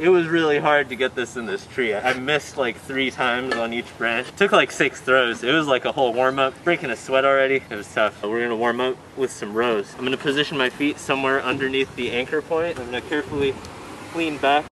It was really hard to get this in this tree. I missed like 3 times on each branch. It took like 6 throws. It was like a whole warm up. Breaking a sweat already. It was tough. We're gonna warm up with some rows. I'm gonna position my feet somewhere underneath the anchor point. I'm gonna carefully lean back.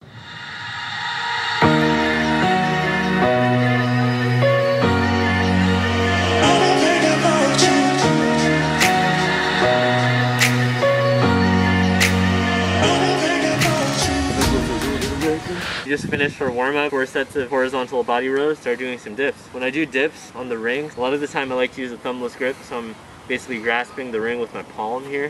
Just finished our warm-up, 4 sets of horizontal body rows, start doing some dips. When I do dips on the rings, a lot of the time I like to use a thumbless grip, so I'm basically grasping the ring with my palm here.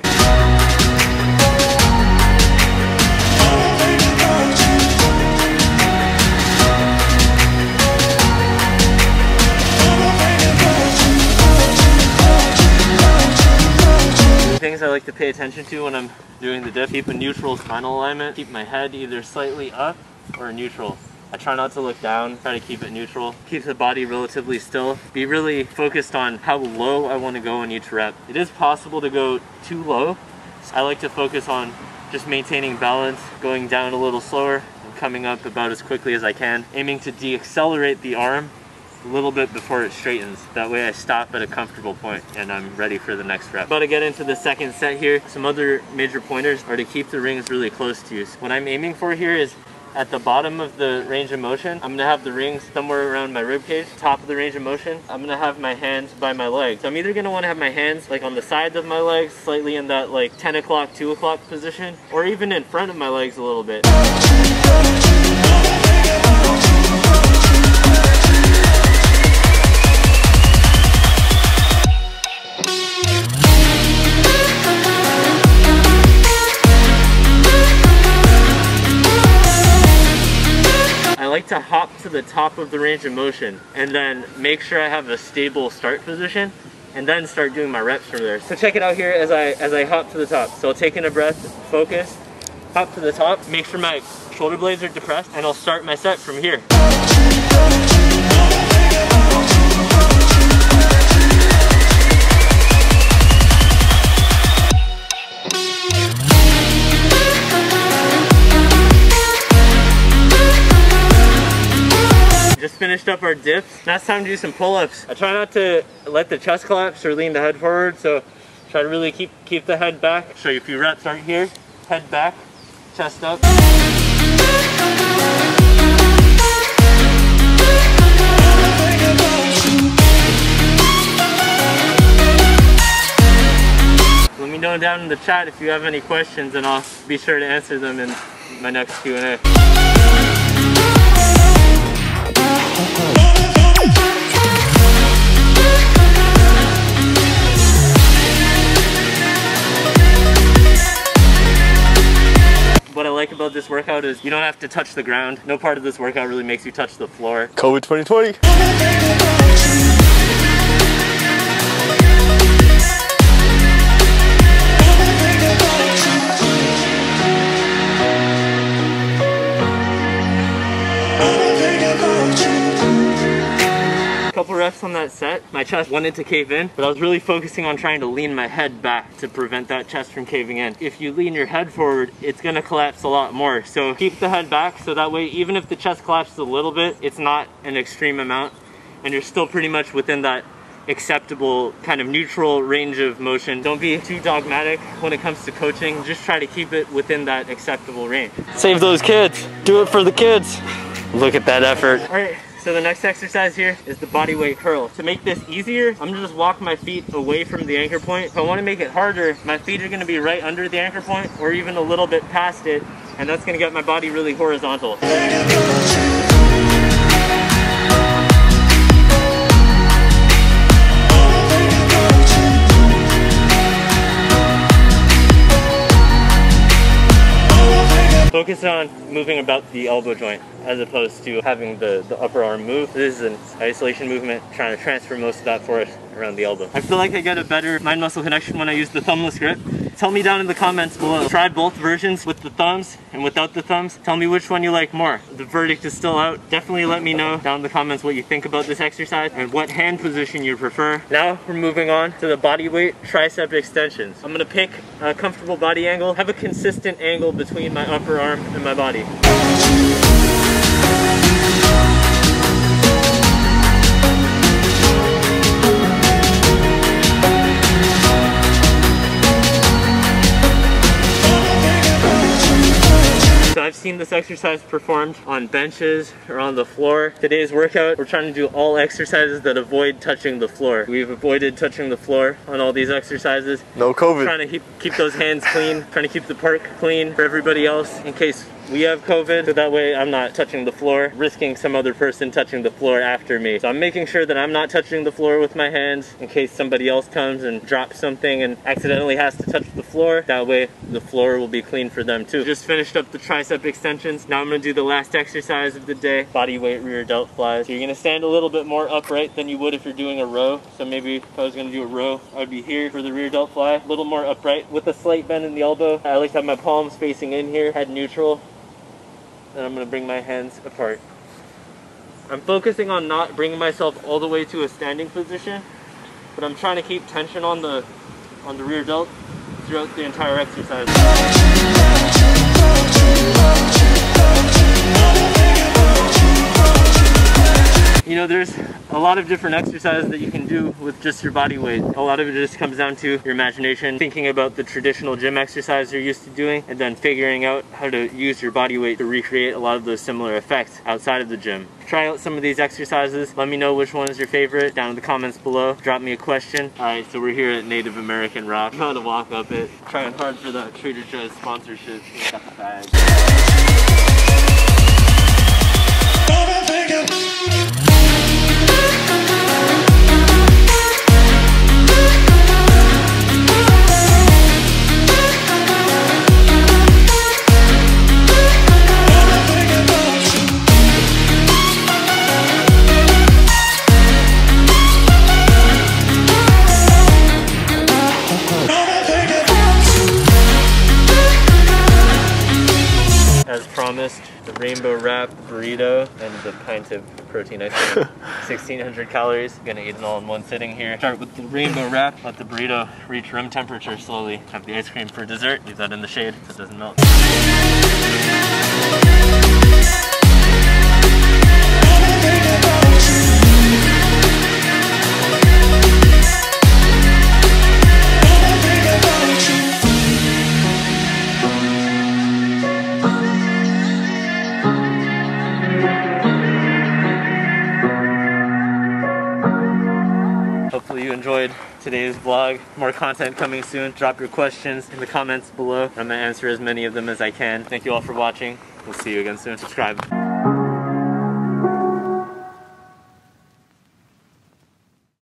Things I like to pay attention to when I'm doing the dip: keep a neutral spinal alignment, keep my head either slightly up or neutral. I try not to look down, try to keep it neutral. Keep the body relatively still. Be really focused on how low I want to go in each rep. It is possible to go too low. I like to focus on just maintaining balance, going down a little slower and coming up about as quickly as I can, aiming to de-accelerate the arm a little bit before it straightens. That way I stop at a comfortable point and I'm ready for the next rep. About to get into the second set here. Some other major pointers are to keep the rings really close to you. So what I'm aiming for here is at the bottom of the range of motion, I'm gonna have the rings somewhere around my rib cage. Top of the range of motion, I'm gonna have my hands by my legs. So I'm either gonna wanna have my hands like on the sides of my legs, slightly in that like 10 o'clock, 2 o'clock position, or even in front of my legs a little bit. I like to hop to the top of the range of motion and then make sure I have a stable start position and then start doing my reps from there. So check it out here as I hop to the top. So I'll take in a breath, focus, hop to the top, make sure my shoulder blades are depressed, and I'll start my set from here. Just finished up our dips. Now it's time to do some pull-ups. I try not to let the chest collapse or lean the head forward, so try to really keep the head back. Show you a few reps. Start here, head back, chest up. Let me know down in the chat if you have any questions, and I'll be sure to answer them in my next Q&A. What I like about this workout is you don't have to touch the ground. No part of this workout really makes you touch the floor. COVID 2020. Couple reps on that set. My chest wanted to cave in, but I was really focusing on trying to lean my head back to prevent that chest from caving in. If you lean your head forward, it's gonna collapse a lot more. So keep the head back so that way even if the chest collapses a little bit, it's not an extreme amount and you're still pretty much within that acceptable kind of neutral range of motion. Don't be too dogmatic when it comes to coaching. Just try to keep it within that acceptable range. Save those kids. Do it for the kids. Look at that effort. All right. So the next exercise here is the body weight curl. To make this easier, I'm gonna just walk my feet away from the anchor point. If I wanna make it harder, my feet are gonna be right under the anchor point or even a little bit past it, and that's gonna get my body really horizontal. Focus on moving about the elbow joint as opposed to having the upper arm move. This is an isolation movement, trying to transfer most of that force around the elbow. I feel like I get a better mind-muscle connection when I use the thumbless grip. Tell me down in the comments below. Try both versions with the thumbs and without the thumbs. Tell me which one you like more. The verdict is still out. Definitely let me know down in the comments what you think about this exercise and what hand position you prefer. Now we're moving on to the body weight tricep extensions. I'm gonna pick a comfortable body angle, have a consistent angle between my upper arm and my body. I've seen this exercise performed on benches or on the floor. Today's workout, we're trying to do all exercises that avoid touching the floor. We've avoided touching the floor on all these exercises. No COVID. Trying to keep those hands clean, trying to keep the park clean for everybody else in case we have COVID, so that way I'm not touching the floor, risking some other person touching the floor after me. So I'm making sure that I'm not touching the floor with my hands in case somebody else comes and drops something and accidentally has to touch the floor. That way the floor will be clean for them too. Just finished up the tricep extensions. Now I'm gonna do the last exercise of the day, body weight rear delt flies. So you're gonna stand a little bit more upright than you would if you're doing a row. So maybe if I was gonna do a row, I would be here for the rear delt fly, a little more upright with a slight bend in the elbow. I like to have my palms facing in here, head neutral. And I'm gonna bring my hands apart. I'm focusing on not bringing myself all the way to a standing position, but I'm trying to keep tension on the rear delt throughout the entire exercise. You know, there's a lot of different exercises that you can do with just your body weight. A lot of it just comes down to your imagination, thinking about the traditional gym exercise you're used to doing, and then figuring out how to use your body weight to recreate a lot of those similar effects outside of the gym. Try out some of these exercises. Let me know which one is your favorite down in the comments below. Drop me a question. Alright, so we're here at Native American Rock. Trying to walk up it. Trying hard for the Trader Joe's sponsorship. Got the bag. As promised, the rainbow wrap burrito and the pint of protein ice cream. 1,600 calories. Gonna eat it all in one sitting here. Start with the rainbow wrap. Let the burrito reach room temperature slowly. Have the ice cream for dessert. Leave that in the shade so it doesn't melt. Hopefully you enjoyed today's vlog. More content coming soon. Drop your questions in the comments below. I'm gonna answer as many of them as I can. Thank you all for watching. We'll see you again soon. Subscribe.